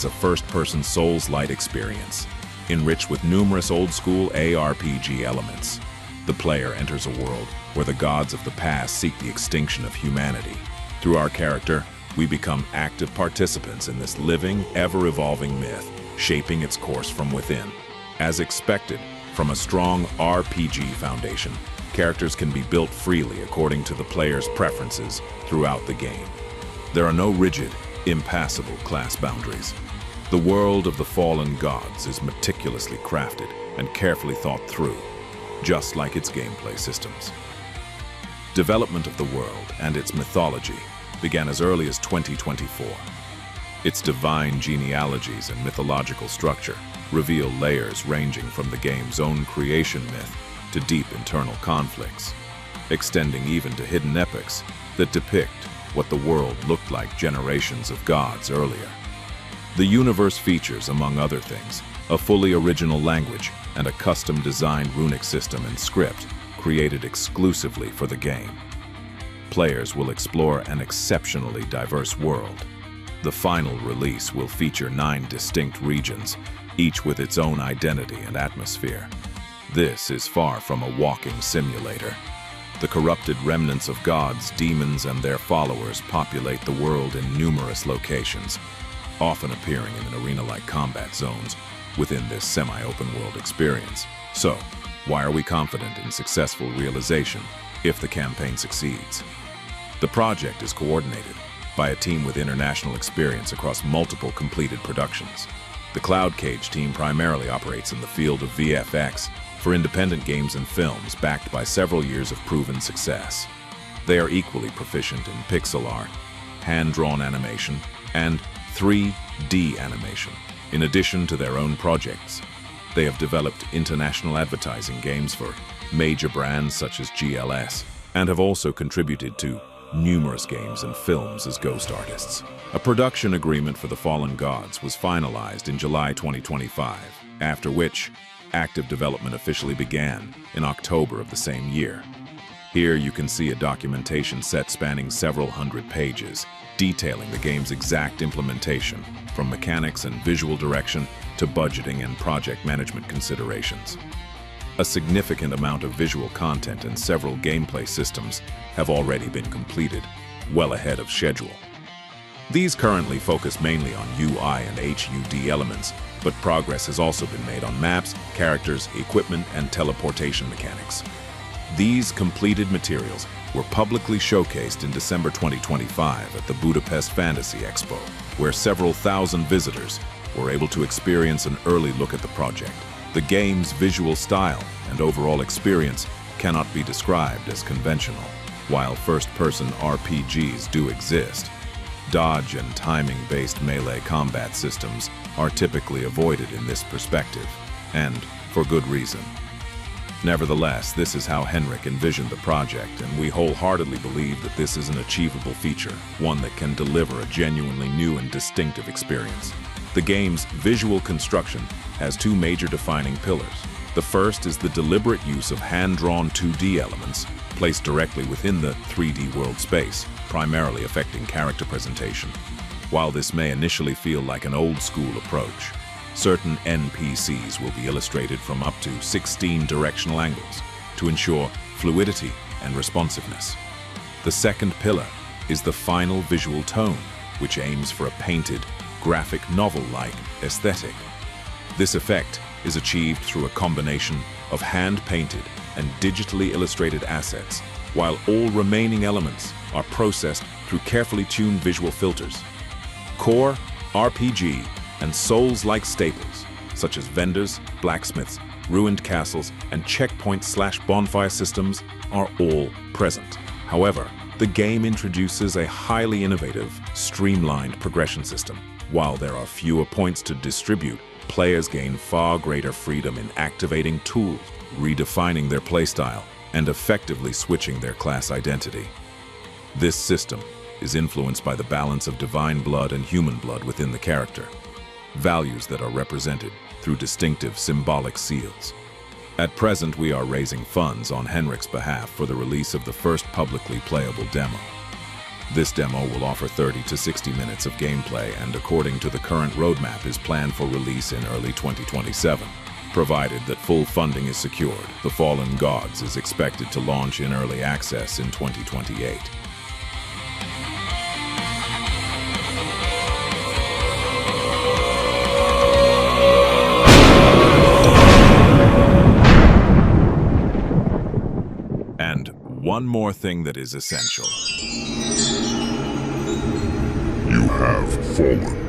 as a first-person Souls-like experience, enriched with numerous old-school ARPG elements. The player enters a world where the gods of the past seek the extinction of humanity. Through our character, we become active participants in this living, ever-evolving myth, shaping its course from within. As expected, from a strong RPG foundation, characters can be built freely according to the player's preferences throughout the game. There are no rigid, impassable class boundaries. The world of the fallen gods is meticulously crafted and carefully thought through, just like its gameplay systems. Development of the world and its mythology began as early as 2024. Its divine genealogies and mythological structure reveal layers ranging from the game's own creation myth to deep internal conflicts, extending even to hidden epics that depict what the world looked like generations of gods earlier. The universe features, among other things, a fully original language and a custom-designed runic system and script created exclusively for the game. Players will explore an exceptionally diverse world. The final release will feature 9 distinct regions, each with its own identity and atmosphere. This is far from a walking simulator. The corrupted remnants of gods, demons, and their followers populate the world in numerous locations, often appearing in an arena-like combat zones within this semi-open world experience. So, why are we confident in successful realization if the campaign succeeds? The project is coordinated by a team with international experience across multiple completed productions. The Cloud Cage team primarily operates in the field of VFX for independent games and films backed by several years of proven success. They are equally proficient in pixel art, hand-drawn animation, and 3D animation. In addition to their own projects, they have developed international advertising games for major brands such as GLS and have also contributed to numerous games and films as ghost artists. A production agreement for The Fallen Gods was finalized in July 2025, after which active development officially began in October of the same year. Here you can see a documentation set spanning several hundred pages, detailing the game's exact implementation, from mechanics and visual direction to budgeting and project management considerations. A significant amount of visual content and several gameplay systems have already been completed, well ahead of schedule. These currently focus mainly on UI and HUD elements, but progress has also been made on maps, characters, equipment, and teleportation mechanics. These completed materials were publicly showcased in December 2025 at the Budapest Fantasy Expo, where several thousand visitors were able to experience an early look at the project. The game's visual style and overall experience cannot be described as conventional. While first-person RPGs do exist, dodge and timing-based melee combat systems are typically avoided in this perspective, and for good reason. Nevertheless, this is how Henrik envisioned the project, and we wholeheartedly believe that this is an achievable feature, one that can deliver a genuinely new and distinctive experience. The game's visual construction has 2 major defining pillars. The first is the deliberate use of hand-drawn 2D elements placed directly within the 3D world space, primarily affecting character presentation. While this may initially feel like an old-school approach, certain NPCs will be illustrated from up to 16 directional angles to ensure fluidity and responsiveness. The second pillar is the final visual tone, which aims for a painted, graphic novel-like aesthetic. This effect is achieved through a combination of hand-painted and digitally illustrated assets, while all remaining elements are processed through carefully tuned visual filters. Core, RPG, and Souls-like staples, such as vendors, blacksmiths, ruined castles, and checkpoint/bonfire systems, are all present. However, the game introduces a highly innovative, streamlined progression system. While there are fewer points to distribute, players gain far greater freedom in activating tools, redefining their playstyle, and effectively switching their class identity. This system is influenced by the balance of divine blood and human blood within the character, values that are represented through distinctive symbolic seals. At present, we are raising funds on Henrik's behalf for the release of the first publicly playable demo. This demo will offer 30 to 60 minutes of gameplay and, according to the current roadmap, is planned for release in early 2027. Provided that full funding is secured, The Fallen Gods is expected to launch in early access in 2028. And one more thing that is essential. You have fallen.